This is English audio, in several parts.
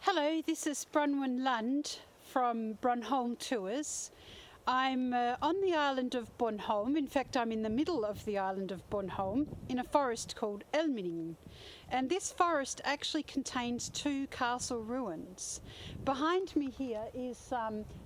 Hello, this is Bronwynlund from BronHolm Tours. I'm on the island of Bornholm. In fact, I'm in the middle of the island of Bornholm in a forest called Almindingen. And this forest actually contains two castle ruins. Behind me here is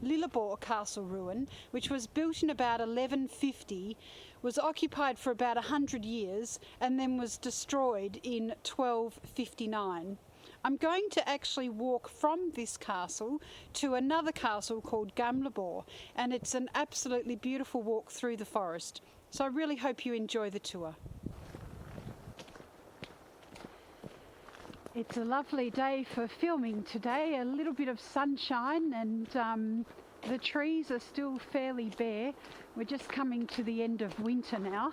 Lilleborg castle ruin, which was built in about 1150, was occupied for about 100 years, and then was destroyed in 1259. I'm going to actually walk from this castle to another castle called Gamleborg, and it's an absolutely beautiful walk through the forest. So I really hope you enjoy the tour. It's a lovely day for filming today, a little bit of sunshine, and the trees are still fairly bare. We're just coming to the end of winter now,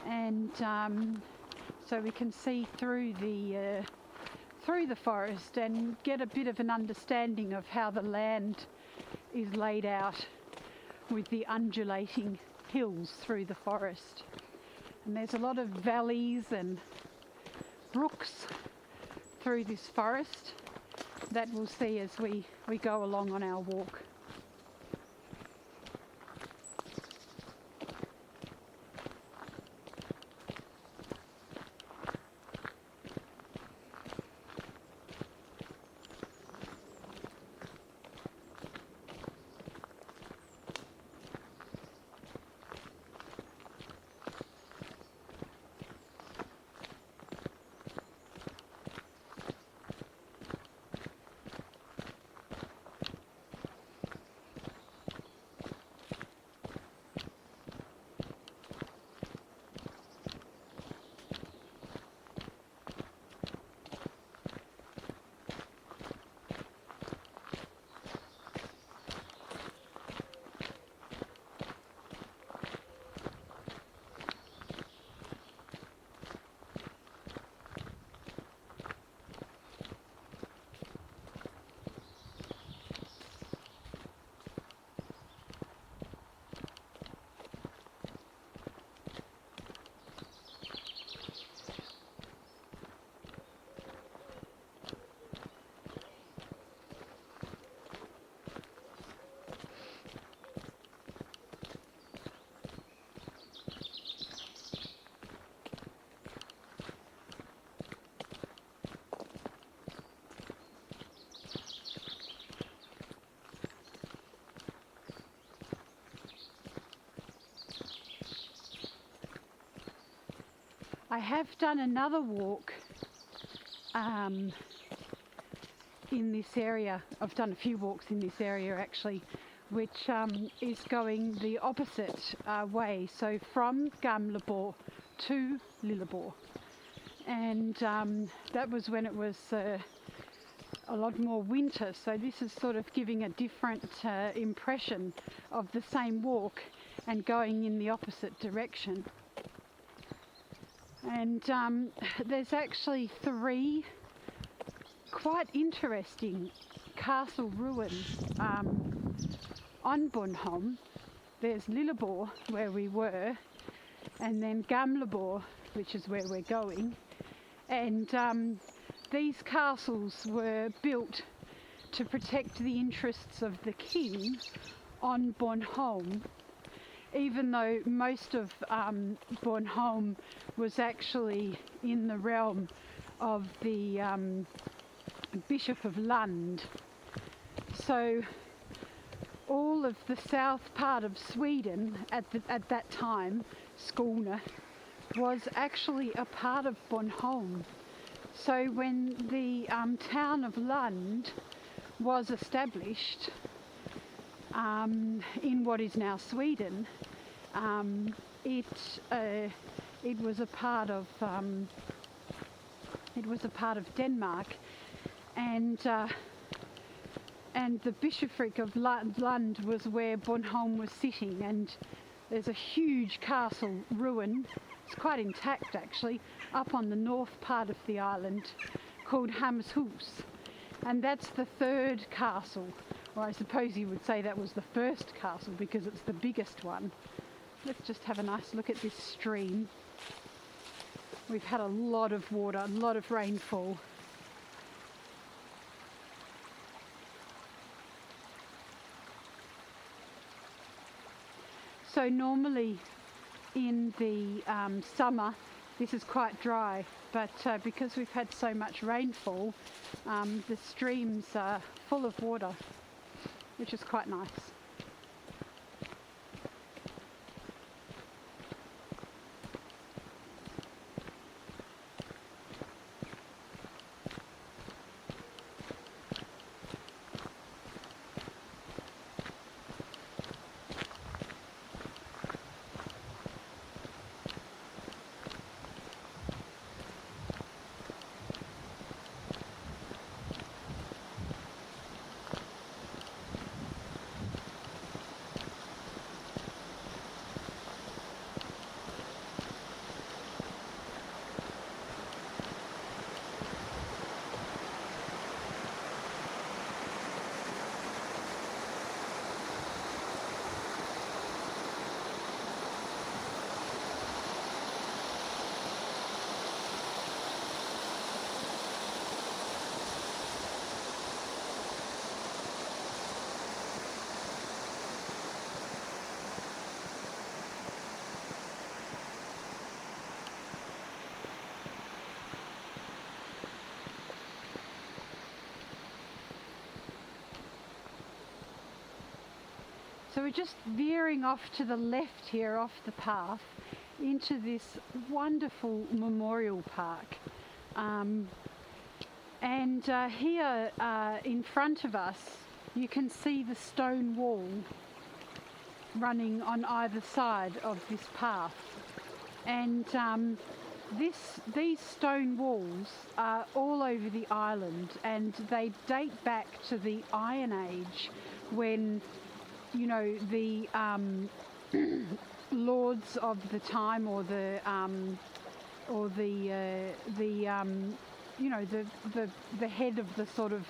and so we can see through the forest and get a bit of an understanding of how the land is laid out with the undulating hills through the forest. And there's a lot of valleys and brooks through this forest that we'll see as we go along on our walk. I have done another walk in this area. I've done a few walks in this area actually, which is going the opposite way, so from Gamleborg to Lilleborg. And that was when it was a lot more winter, so this is sort of giving a different impression of the same walk and going in the opposite direction. And there's actually three quite interesting castle ruins on Bornholm. There's Lilleborg, where we were, and then Gamleborg, which is where we're going. And these castles were built to protect the interests of the king on Bornholm, even though most of Bornholm was actually in the realm of the Bishop of Lund. So all of the south part of Sweden at that time, Skåne, was actually a part of Bornholm. So when the town of Lund was established in what is now Sweden, it was a part of Denmark, and the bishopric of Lund was where Bornholm was sitting. And there's a huge castle ruin, it's quite intact actually, up on the north part of the island, called Hammershus, and that's the third castle. Well, I suppose you would say that was the first castle because it's the biggest one. Let's just have a nice look at this stream. We've had a lot of water, a lot of rainfall. So normally in the summer this is quite dry, but because we've had so much rainfall, the streams are full of water, which is quite nice. So we're just veering off to the left here, off the path, into this wonderful memorial park. Here in front of us, you can see the stone wall running on either side of this path. And these stone walls are all over the island, and they date back to the Iron Age, when the lords of the time, or the head of the sort of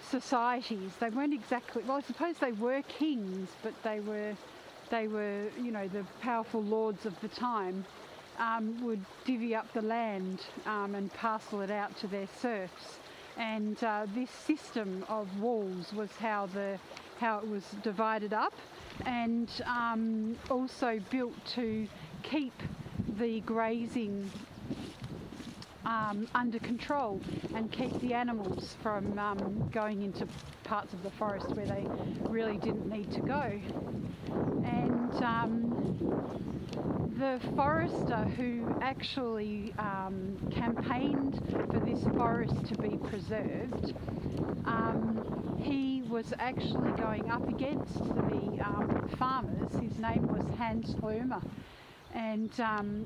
societies. They weren't exactly, well, I suppose they were kings, but they were the powerful lords of the time, would divvy up the land and parcel it out to their serfs. And this system of walls was how it was divided up, and also built to keep the grazing under control and keep the animals from going into parts of the forest where they really didn't need to go. And the forester who actually campaigned for this forest to be preserved, he was actually going up against the farmers. His name was Hans Römer, and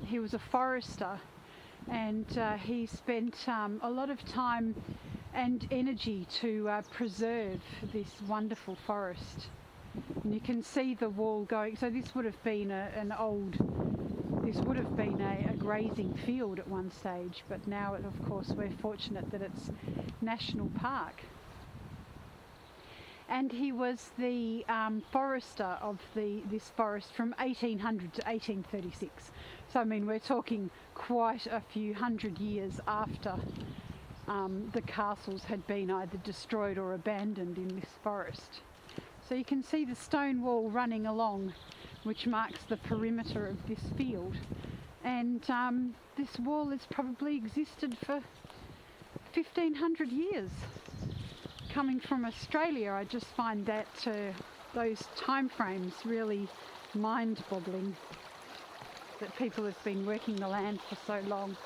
he was a forester, and he spent a lot of time and energy to preserve this wonderful forest. And you can see the wall going, so this would have been a grazing field at one stage, but now, of course, we're fortunate that it's national park. And he was the forester of this forest from 1800 to 1836. So, I mean, we're talking quite a few hundred years after the castles had been either destroyed or abandoned in this forest. So you can see the stone wall running along, which marks the perimeter of this field. And this wall has probably existed for 1500 years. Coming from Australia, I just find that those time frames really mind-boggling, that people have been working the land for so long.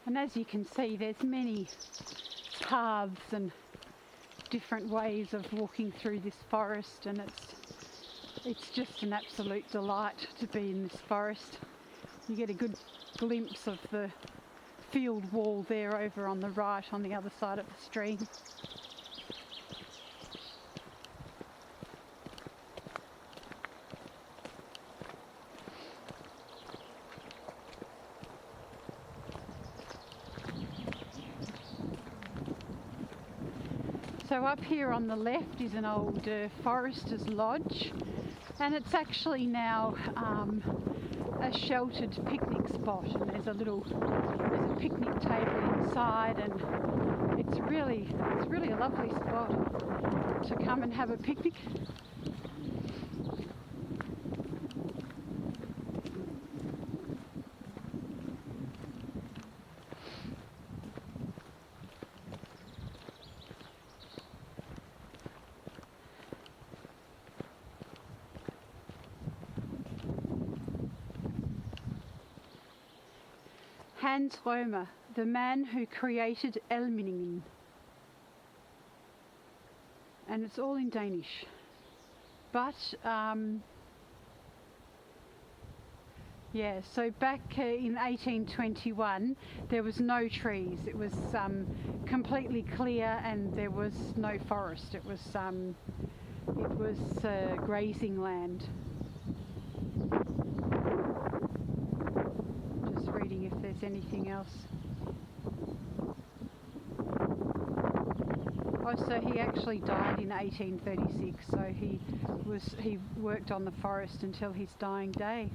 And as you can see, there's many paths and different ways of walking through this forest, and it's just an absolute delight to be in this forest. You get a good glimpse of the field wall there over on the right, on the other side of the stream. So up here on the left is an old forester's lodge, And it's actually now a sheltered picnic spot, and there's a picnic table inside, and it's really a lovely spot to come and have a picnic. Hans Römer, the man who created Almindingen. And it's all in Danish. But, yeah, so back in 1821 there was no trees. It was completely clear and there was no forest. It was grazing land. Reading if there's anything else. Oh, so he actually died in 1836, so he worked on the forest until his dying day.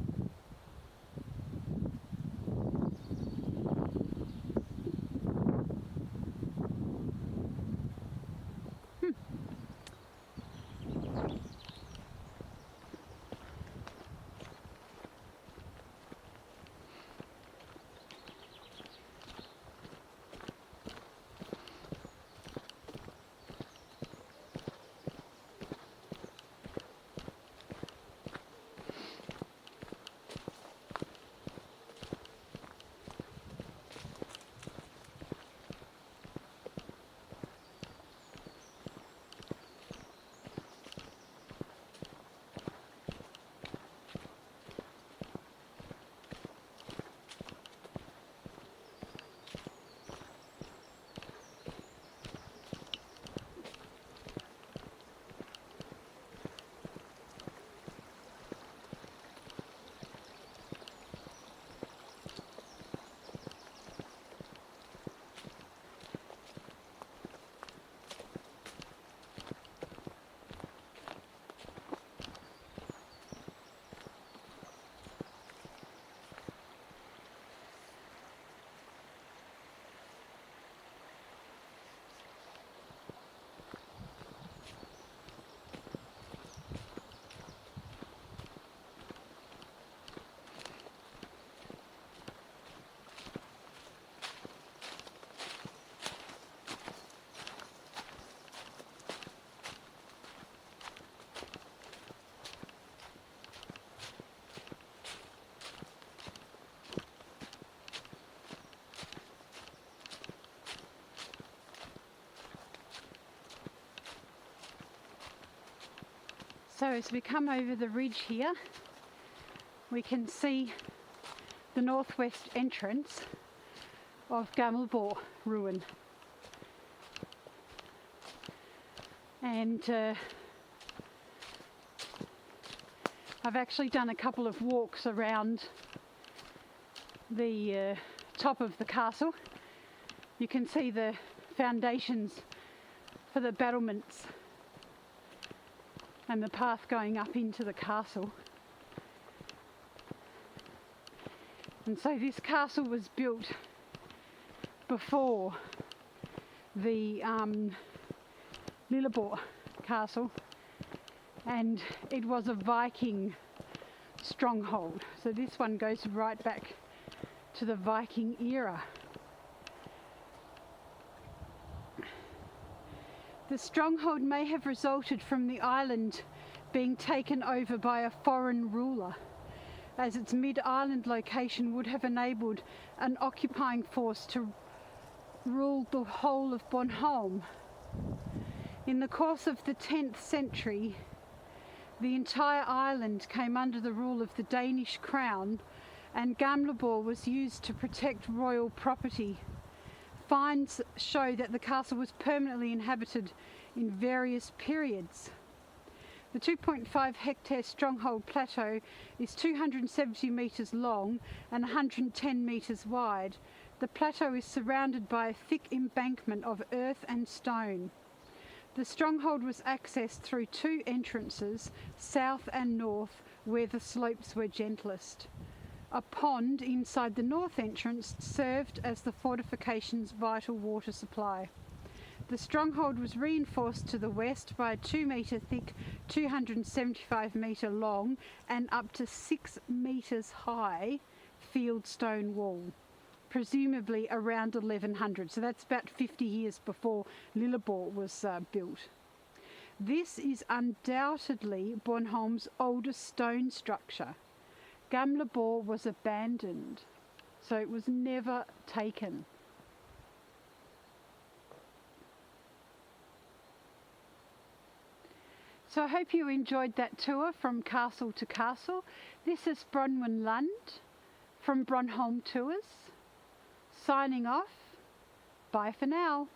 So as we come over the ridge here, we can see the northwest entrance of Gamleborg ruin. And I've actually done a couple of walks around the top of the castle. You can see the foundations for the battlements and the path going up into the castle. And so this castle was built before the Lilleborg castle, and it was a Viking stronghold. So this one goes right back to the Viking era. The stronghold may have resulted from the island being taken over by a foreign ruler, as its mid-island location would have enabled an occupying force to rule the whole of Bornholm. In the course of the 10th century, the entire island came under the rule of the Danish crown, and Gamleborg was used to protect royal property. Finds show that the castle was permanently inhabited in various periods. The 2.5 hectare stronghold plateau is 270 metres long and 110 metres wide. The plateau is surrounded by a thick embankment of earth and stone. The stronghold was accessed through two entrances, south and north, where the slopes were gentlest. A pond inside the north entrance served as the fortification's vital water supply. The stronghold was reinforced to the west by a 2 metre thick, 275 metre long and up to 6 metres high fieldstone wall, presumably around 1100. So that's about 50 years before Lilleborg was built. This is undoubtedly Bornholm's oldest stone structure. Gamleborg was abandoned, so it was never taken. So I hope you enjoyed that tour from castle to castle. This is Bronwynlund from BronHolm Tours. Signing off. Bye for now.